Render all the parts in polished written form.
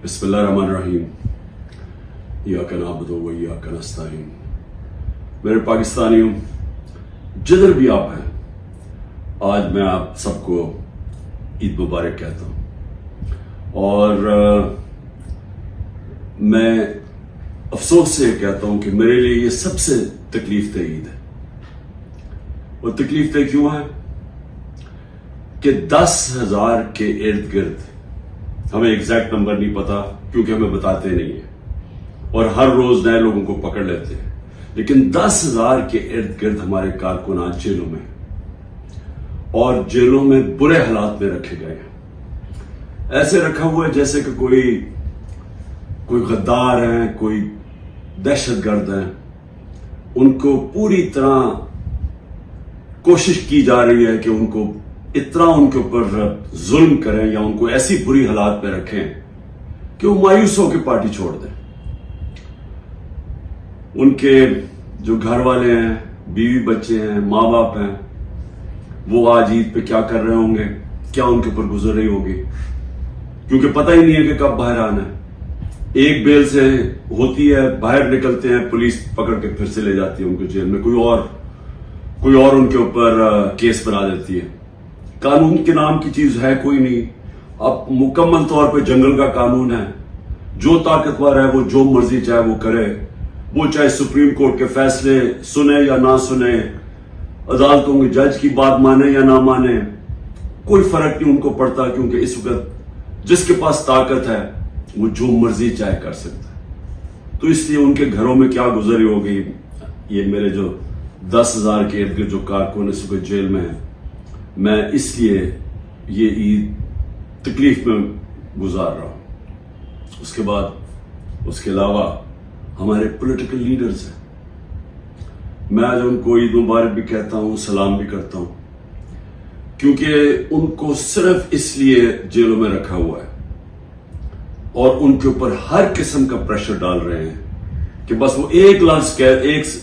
بسم اللہ الرحمن الرحیم ایاک نعبد و ایاک نستعین۔ میرے پاکستانیوں، جدھر بھی آپ ہیں، آج میں آپ سب کو عید مبارک کہتا ہوں، اور میں افسوس سے کہتا ہوں کہ میرے لیے یہ سب سے تکلیف دہ عید ہے۔ اور تکلیف دہ کیوں ہے کہ 10,000 کے ارد گرد، ہمیں ایگزیکٹ نمبر نہیں پتا کیونکہ ہمیں بتاتے نہیں ہیں اور ہر روز نئے لوگوں کو پکڑ لیتے ہیں، لیکن 10,000 کے ارد گرد ہمارے کارکنان جیلوں میں، اور جیلوں میں برے حالات میں رکھے گئے ہیں۔ ایسے رکھا ہوا ہے جیسے کہ کوئی غدار ہیں، کوئی دہشت گرد ہیں۔ ان کو پوری طرح کوشش کی جا رہی ہے کہ ان کو اتنا ان کے اوپر ظلم کریں یا ان کو ایسی بری حالات میں رکھیں کہ وہ مایوس ہو کے پارٹی چھوڑ دیں۔ ان کے جو گھر والے ہیں، بیوی بچے ہیں، ماں باپ ہیں، وہ آج عید پہ کیا کر رہے ہوں گے، کیا ان کے اوپر گزر رہی ہوگی، کیونکہ پتہ ہی نہیں ہے کہ کب باہر آنا ہے۔ ایک بیل سے ہوتی ہے، باہر نکلتے ہیں، پولیس پکڑ کے پھر سے لے جاتی ہے ان کو جیل میں، کوئی اور ان کے اوپر کیس بنا دیتی ہے۔ قانون کے نام کی چیز ہے کوئی نہیں۔ اب مکمل طور پہ جنگل کا قانون ہے، جو طاقتور ہے وہ جو مرضی چاہے وہ کرے، وہ چاہے سپریم کورٹ کے فیصلے سنے یا نہ سنے، عدالتوں کے جج کی بات مانے یا نہ مانے، کوئی فرق نہیں ان کو پڑتا، کیونکہ اس وقت جس کے پاس طاقت ہے وہ جو مرضی چاہے کر سکتا ہے۔ تو اس لیے ان کے گھروں میں کیا گزری ہوگی، یہ میرے جو 10,000 کے ارد گرد جو کارکن اس وقت جیل میں ہیں، میں اس لیے یہ عید تکلیف میں گزار رہا ہوں۔ اس کے علاوہ ہمارے پولیٹیکل لیڈرز ہیں، میں آج ان کو عید مبارک بھی کہتا ہوں، سلام بھی کرتا ہوں، کیونکہ ان کو صرف اس لیے جیلوں میں رکھا ہوا ہے اور ان کے اوپر ہر قسم کا پریشر ڈال رہے ہیں کہ بس وہ ایک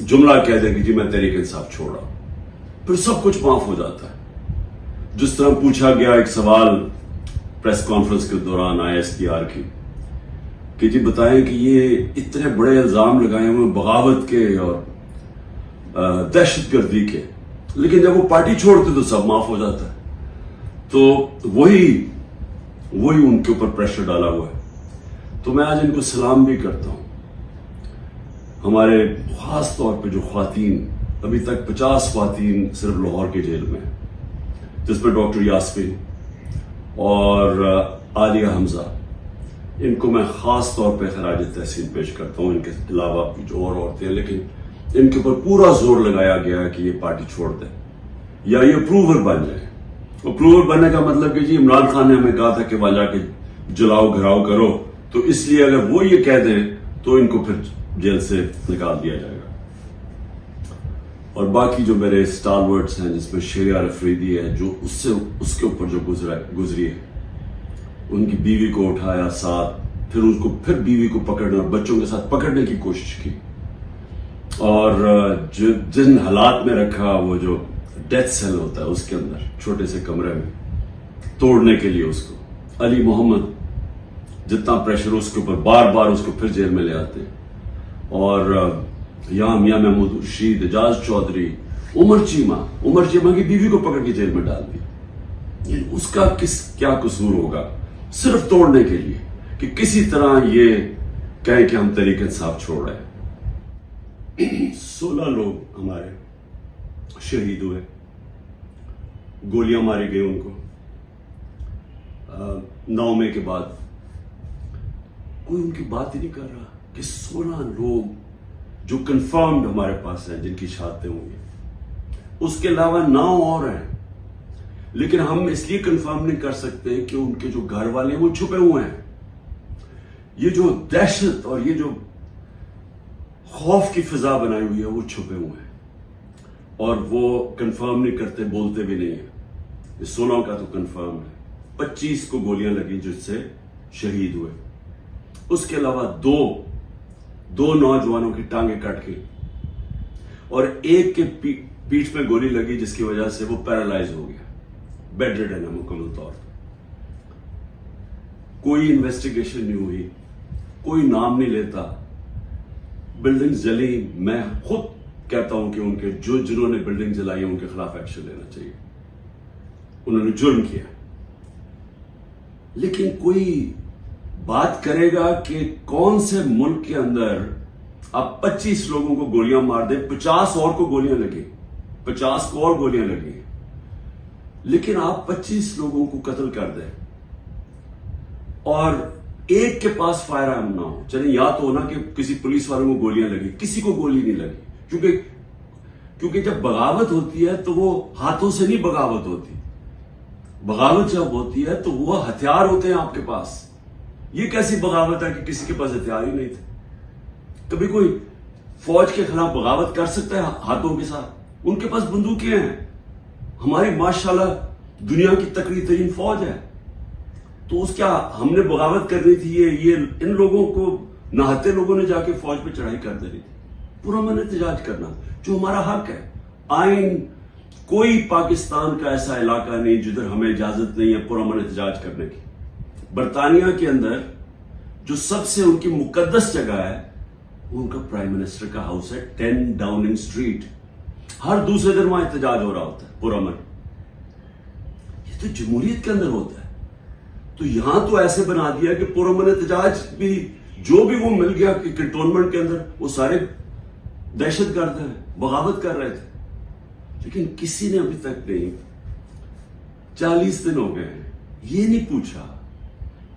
جملہ کہہ دیں کہ جی میں تحریک انصاف چھوڑ رہا ہوں، پھر سب کچھ معاف ہو جاتا ہے۔ جس طرح پوچھا گیا ایک سوال پریس کانفرنس کے دوران ISPR کی کہ جی بتائیں کہ یہ اتنے بڑے الزام لگائے ہوئے بغاوت کے اور دہشت گردی کے، لیکن جب وہ پارٹی چھوڑتے تو سب معاف ہو جاتا ہے۔ تو وہی ان کے اوپر پریشر ڈالا ہوا ہے۔ تو میں آج ان کو سلام بھی کرتا ہوں۔ ہمارے خاص طور پہ جو خواتین، ابھی تک 50 خواتین صرف لاہور کے جیل میں ہیں، جس میں ڈاکٹر یاسمین اور عالیہ حمزہ، ان کو میں خاص طور پہ خراج تحسین پیش کرتا ہوں۔ ان کے علاوہ جو اور عورتیں ہیں، لیکن ان کے اوپر پورا زور لگایا گیا ہے کہ یہ پارٹی چھوڑ دیں یا یہ اپروور بن جائے۔ اپروور بننے کا مطلب کہ جی عمران خان نے ہمیں کہا تھا کہ وہاں جا کے جلاؤ گھراؤ کرو، تو اس لیے اگر وہ یہ کہہ دیں تو ان کو پھر جیل سے نکال دیا جائے گا۔ اور باقی جو میرے اسٹالورٹس ہیں، جس میں شیریار افریدی ہے، جو اس کے اوپر جو گزری ہے، ان کی بیوی کو اٹھایا ساتھ، پھر بیوی کو پکڑنے اور بچوں کے ساتھ پکڑنے کی کوشش کی، اور جن حالات میں رکھا، وہ جو ڈیتھ سیل ہوتا ہے اس کے اندر چھوٹے سے کمرے میں توڑنے کے لیے اس کو، علی محمد جتنا پریشر اس کے اوپر، بار بار اس کو پھر جیل میں لے آتے ہیں، اور یہاں میاں محمود رشید، اعجاز چودھری، عمر چیمہ کی بیوی کو پکڑ کے جیل میں ڈال دیا۔ اس کا کیا قصور ہوگا، صرف توڑنے کے لیے کہ کسی طرح یہ کہیں کہ ہم تحریک انصاف چھوڑ رہے ہیں۔ 16 لوگ ہمارے شہید ہوئے، گولیاں ماری گئی ان کو 9 مئی کے بعد۔ کوئی ان کی بات ہی نہیں کر رہا کہ 16 لوگ جو کنفرمڈ ہمارے پاس ہیں، جن کی شہادتیں ہوئی ہیں، اس کے علاوہ 9 اور ہیں، لیکن ہم اس لیے کنفرم نہیں کر سکتے کہ ان کے جو گھر والے ہیں وہ چھپے ہوئے ہیں۔ یہ جو دہشت اور یہ جو خوف کی فضا بنائی ہوئی ہے، وہ چھپے ہوئے ہیں اور وہ کنفرم نہیں کرتے، بولتے بھی نہیں ہیں۔ 16 کا تو کنفرم ہے، 25 کو گولیاں لگی جس سے شہید ہوئے۔ اس کے علاوہ دو نوجوانوں کی ٹانگیں کٹ گئی اور ایک کے پیٹھ میں گولی لگی جس کی وجہ سے وہ پیرالائز ہو گیا، بیڈ ریڈن ہے مکمل طور پر۔ کوئی انویسٹیگیشن نہیں ہوئی, کوئی نام نہیں لیتا, بلڈنگ جلی. میں خود کہتا ہوں کہ ان کے جنہوں نے بلڈنگ جلائی ان کے خلاف ایکشن لینا چاہیے, انہوں نے جرم کیا. لیکن کوئی بات کرے گا کہ کون سے ملک کے اندر آپ 25 لوگوں کو گولیاں مار دیں, 50 اور کو گولیاں لگیں, 50 کو اور گولیاں لگیں, لیکن آپ 25 لوگوں کو قتل کر دیں اور ایک کے پاس فائر آرم نہ ہو. چلیں یا تو ہونا کہ کسی پولیس والوں کو گولیاں لگی, کسی کو گولی نہیں لگی, کیونکہ جب بغاوت ہوتی ہے تو وہ ہاتھوں سے نہیں بغاوت ہوتی. بغاوت جب ہوتی ہے تو وہ ہتھیار ہوتے ہیں آپ کے پاس. یہ کیسی بغاوت ہے کہ کسی کے پاس ہتھیار ہی نہیں تھے؟ کبھی کوئی فوج کے خلاف بغاوت کر سکتا ہے ہاتھوں کے ساتھ؟ ان کے پاس بندوقیں ہیں. ہماری ماشاءاللہ دنیا کی تکڑی ترین فوج ہے. تو اس کیا ہم نے بغاوت کرنی تھی؟ یہ ان لوگوں کو نہاتے لوگوں نے جا کے فوج پہ چڑھائی کر دینی تھی. پرامن احتجاج کرنا جو ہمارا حق ہے. آئین کوئی پاکستان کا ایسا علاقہ نہیں جدھر ہمیں اجازت نہیں ہے پرامن احتجاج کرنے کی. برطانیہ کے اندر جو سب سے ان کی مقدس جگہ ہے ان کا پرائم منسٹر کا ہاؤس ہے 10 ڈاؤننگ اسٹریٹ. ہر دوسرے دن وہاں احتجاج ہو رہا ہوتا ہے پرامن. یہ تو جمہوریت کے اندر ہوتا ہے. تو یہاں تو ایسے بنا دیا کہ پرامن احتجاج بھی جو بھی وہ مل گیا کہ کنٹونمنٹ کے اندر وہ سارے دہشت گرد ہیں, بغاوت کر رہے تھے. لیکن کسی نے ابھی تک نہیں, 40 دن ہو گئے ہیں, یہ نہیں پوچھا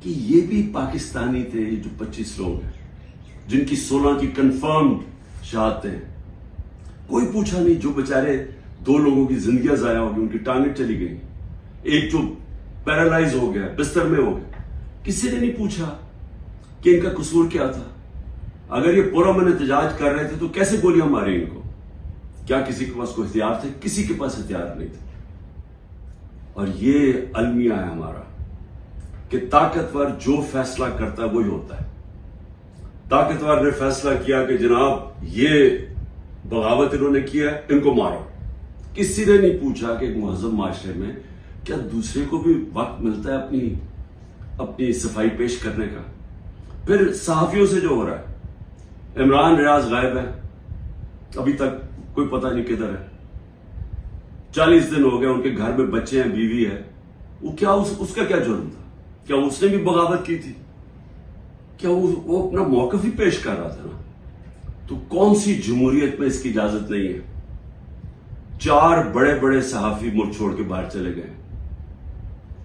کہ یہ بھی پاکستانی تھے جو 25 لوگ ہیں جن کی 16 کی کنفرم شہادتیں. کوئی پوچھا نہیں. جو بےچارے 2 لوگوں کی زندگیاں ضائع ہو گئی, ان کی ٹانگیں چلی گئی, ایک جو پیرالائز ہو گیا, بستر میں ہو گیا. کسی نے نہیں پوچھا کہ ان کا قصور کیا تھا. اگر یہ پرامن احتجاج کر رہے تھے تو کیسے گولیاں ماری ان کو؟ کیا کسی کے پاس کوئی ہتھیار تھے؟ کسی کے پاس ہتھیار نہیں تھے. اور یہ المیہ ہے ہمارا کہ طاقتور جو فیصلہ کرتا ہے وہی ہوتا ہے. طاقتور نے فیصلہ کیا کہ جناب یہ بغاوت انہوں نے کیا ہے, ان کو مارو. کسی نے نہیں پوچھا کہ ایک مہذب معاشرے میں کیا دوسرے کو بھی وقت ملتا ہے اپنی صفائی پیش کرنے کا؟ پھر صحافیوں سے جو ہو رہا ہے, عمران ریاض غائب ہے, ابھی تک کوئی پتہ نہیں کدھر ہے. 40 دن ہو گئے, ان کے گھر میں بچے ہیں, بیوی ہے. وہ کیا اس کا کیا جرم تھا؟ کیا اس نے بھی بغاوت کی تھی؟ کیا وہ اپنا موقف ہی پیش کر رہا تھا نا؟ تو کون سی جمہوریت میں اس کی اجازت نہیں ہے؟ 4 بڑے بڑے صحافی ملک چھوڑ کے باہر چلے گئے.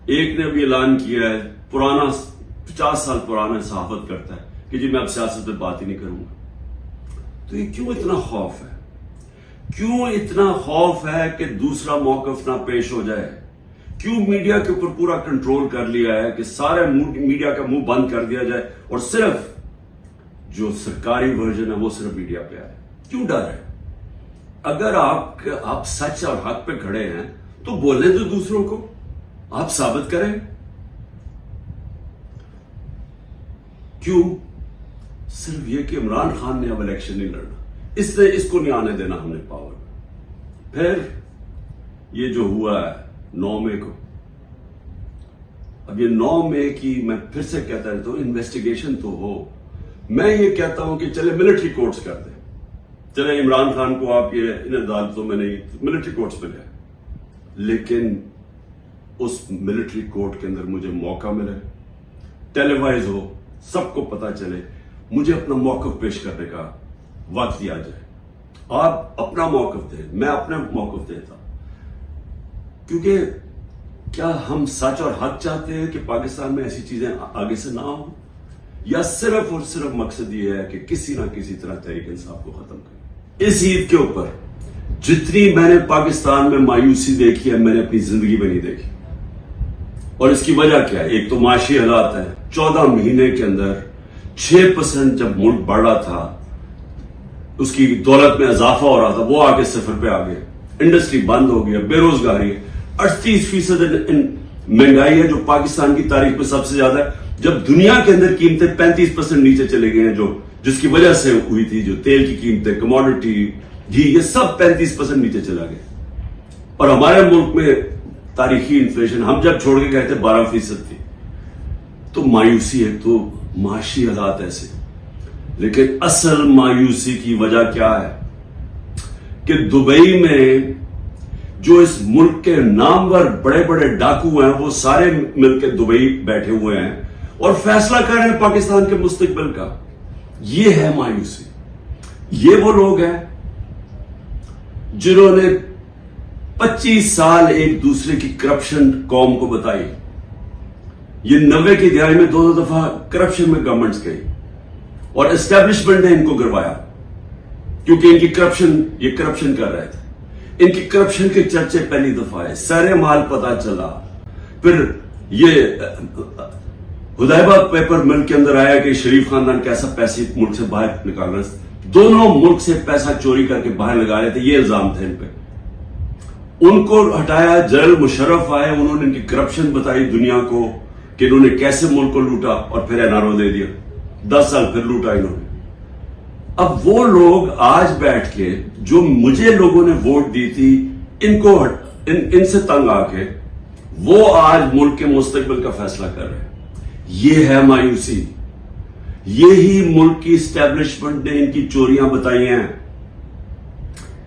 ایک نے ابھی اعلان کیا ہے, پرانا 50 سال پرانا صحافت کرتا ہے کہ جی میں اب سیاست میں بات ہی نہیں کروں گا. تو یہ کیوں اتنا خوف ہے؟ کیوں اتنا خوف ہے کہ دوسرا موقف نہ پیش ہو جائے؟ کیوں میڈیا کے اوپر پورا کنٹرول کر لیا ہے کہ سارے میڈیا کا منہ بند کر دیا جائے اور صرف جو سرکاری ورژن ہے وہ صرف میڈیا پہ آئے؟ کیوں ڈر ہے؟ اگر آپ سچ اور حق پہ کھڑے ہیں تو بولیں تو دوسروں کو, آپ ثابت کریں. کیوں صرف یہ کہ عمران خان نے اب الیکشن نہیں لڑنا, اس کو نہیں آنے دینا ہم نے پاور. پھر یہ جو ہوا ہے 9 مئی کو, اب یہ 9 مئی کی میں پھر سے کہتا رہتا ہوں انویسٹیگیشن تو ہو. میں یہ کہتا ہوں کہ چلے ملٹری کورٹس کر دیں, چلے عمران خان کو آپ یہ ان عدالتوں میں نہیں, ملٹری کورٹس پہ لیں, لیکن اس ملٹری کورٹ کے اندر مجھے موقع ملے, ٹیلی وائز ہو, سب کو پتا چلے, مجھے اپنا موقف پیش کرنے کا وقت دیا جائے. آپ اپنا موقف دیں, میں اپنا موقف دیتا ہوں. کیونکہ کیا ہم سچ اور حق چاہتے ہیں کہ پاکستان میں ایسی چیزیں آگے سے نہ ہوں, یا صرف اور صرف مقصد یہ ہے کہ کسی نہ کسی طرح تحریک انصاف کو ختم کریں؟ اس عید کے اوپر جتنی میں نے پاکستان میں مایوسی دیکھی ہے میں نے اپنی زندگی میں نہیں دیکھی. اور اس کی وجہ کیا ہے؟ ایک تو معاشی حالات ہے. 14 مہینے کے اندر 6% جب ملک بڑھ رہا تھا, اس کی دولت میں اضافہ ہو رہا تھا, وہ آگے صفر پہ آ گیا. انڈسٹری بند ہو گیا, بے روزگاری ہے, 38% مہنگائی ہے جو پاکستان کی تاریخ میں سب سے زیادہ ہے. جب دنیا کے اندر قیمتیں 35% نیچے چلے گئے ہیں, جس کی وجہ سے ہوئی تھی, جو تیل کی قیمتیں, کموڈٹی, گھی, یہ سب 35% نیچے چلا گیا. اور ہمارے ملک میں تاریخی انفلیشن ہم جب چھوڑ کے گئے تھے 12% تھی. تو مایوسی ہے، تو معاشی حالات ایسے. لیکن اصل مایوسی کی وجہ کیا ہے کہ دبئی میں جو اس ملک کے نامور بڑے بڑے ڈاکو ہیں وہ سارے مل کے دبئی بیٹھے ہوئے ہیں اور فیصلہ کر رہے ہیں پاکستان کے مستقبل کا. یہ ہے مایوسی. یہ وہ لوگ ہیں جنہوں نے 25 سال ایک دوسرے کی کرپشن قوم کو بتائی. یہ 90 کی دہائی میں 2 دفعہ کرپشن میں گورنمنٹس گئی اور اسٹیبلشمنٹ نے ان کو گروایا کیونکہ ان کی کرپشن، یہ کرپشن کر رہے تھے. ان کی کرپشن کے چرچے پہلی دفعہ آئے، سارے مال پتا چلا. پھر یہ حدیبہ پیپر مل کے اندر آیا کہ شریف خاندان کیسا پیسے ملک سے باہر نکال رہے تھے. دونوں ملک سے پیسہ چوری کر کے باہر لگا رہے تھے. یہ الزام تھے ان پہ. ان کو ہٹایا. جنرل مشرف آئے، انہوں نے ان کی کرپشن بتائی دنیا کو کہ انہوں نے کیسے ملک کو لوٹا اور پھر این آر او دے دیا. 10 سال پھر لوٹا انہوں نے. اب وہ لوگ آج بیٹھ کے جو مجھے لوگوں نے ووٹ دی تھی ان سے تنگ آ کے وہ آج ملک کے مستقبل کا فیصلہ کر رہے ہیں. یہ ہے مایوسی. یہی ملک کی اسٹیبلشمنٹ نے ان کی چوریاں بتائی ہیں.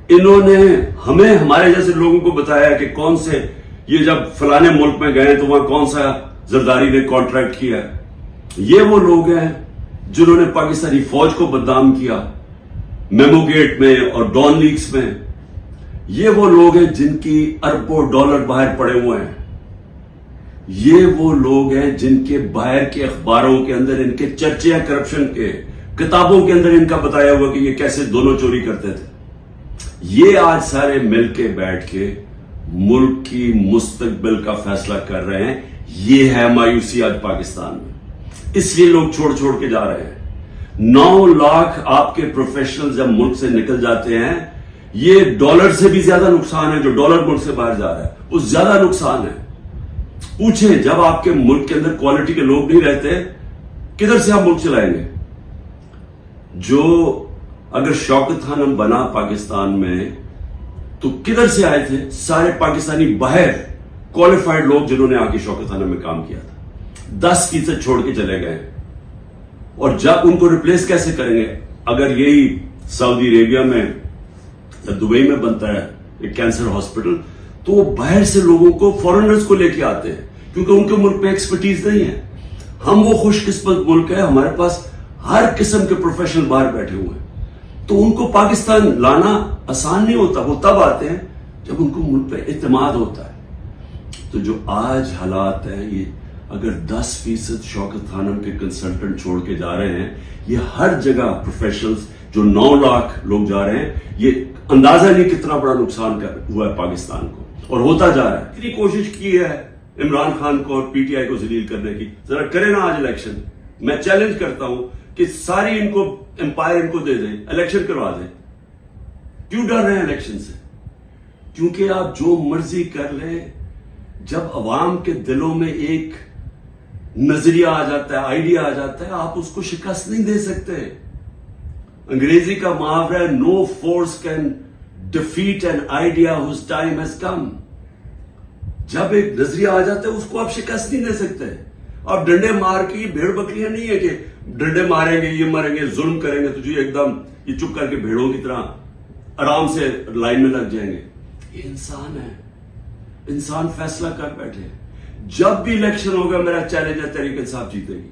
انہوں نے ہمیں، ہمارے جیسے لوگوں کو بتایا کہ کون سے، یہ جب فلانے ملک میں گئے تو وہاں کون سا زرداری نے کانٹریکٹ کیا. یہ وہ لوگ ہیں جنہوں نے پاکستانی فوج کو بدنام کیا میمو گیٹ میں اور ڈان لیکس میں. یہ وہ لوگ ہیں جن کی اربوں ڈالر باہر پڑے ہوئے ہیں. یہ وہ لوگ ہیں جن کے باہر کے اخباروں کے اندر ان کے چرچے ہیں کرپشن کے، کتابوں کے اندر ان کا بتایا ہوا کہ یہ کیسے دونوں چوری کرتے تھے. یہ آج سارے مل کے بیٹھ کے ملک کی مستقبل کا فیصلہ کر رہے ہیں. یہ ہے مایوسی آج پاکستان میں. اس لیے لوگ چھوڑ کے جا رہے ہیں. 9 لاکھ آپ کے پروفیشنل جب ملک سے نکل جاتے ہیں، یہ ڈالر سے بھی زیادہ نقصان ہے. جو ڈالر ملک سے باہر جا رہا ہے وہ زیادہ نقصان ہے. پوچھیں جب آپ کے ملک کے اندر کوالٹی کے لوگ نہیں رہتے کدھر سے آپ ملک چلائیں گے؟ جو اگر شوکت خانم بنا پاکستان میں تو کدھر سے آئے تھے؟ سارے پاکستانی باہر کوالیفائڈ لوگ جنہوں نے آ کے شوکت خانم میں کام کیا تھا. 10% چھوڑ کے چلے گئے. اور جب ان کو ریپلیس کیسے کریں گے؟ اگر یہی سعودی عربیہ میں یا دبئی میں بنتا ہے ایک کینسر ہاسپٹل تو وہ باہر سے لوگوں کو، فورنرز کو لے کے آتے ہیں کیونکہ ان کے ملک میں ایکسپرٹیز نہیں ہے. ہم وہ خوش قسمت ملک ہے، ہمارے پاس ہر قسم کے پروفیشنل باہر بیٹھے ہوئے ہیں. تو ان کو پاکستان لانا آسان نہیں ہوتا. وہ تب آتے ہیں جب ان کو ملک پہ اعتماد ہوتا ہے. تو جو آج حالات ہیں، یہ اگر 10% شوکت خانم کے کنسلٹنٹ چھوڑ کے جا رہے ہیں، یہ ہر جگہ پروفیشنلز جو 9 لاکھ لوگ جا رہے ہیں، یہ اندازہ نہیں کتنا بڑا نقصان ہوا ہے پاکستان کو اور ہوتا جا رہا ہے. اتنی کوشش کی ہے عمران خان کو اور پی ٹی آئی کو ذلیل کرنے کی. ذرا کرے نا آج الیکشن. میں چیلنج کرتا ہوں کہ ساری ان کو امپائر ان کو دے دیں، الیکشن کروا دیں. کیوں ڈر رہے ہیں الیکشن سے؟ کیونکہ آپ جو مرضی کر لیں، جب عوام کے دلوں میں ایک نظریہ آ جاتا ہے، آئیڈیا آ جاتا ہے، آپ اس کو شکست نہیں دے سکتے. انگریزی کا محاورہ ہے no force can defeat an idea whose time has come. جب ایک نظریہ آ جاتا ہے اس کو آپ شکست نہیں دے سکتے. آپ ڈنڈے مار کے، یہ بھیڑ بکریاں نہیں ہے کہ ڈنڈے ماریں گے، یہ مریں گے، ظلم کریں گے تو جو ایک دم یہ چپ کر کے بھیڑوں کی طرح آرام سے لائن میں لگ جائیں گے. یہ انسان ہے. انسان فیصلہ کر بیٹھے. جب بھی الیکشن ہوگا میرا چیلنج ہے تحریک انصاف جیتے گی.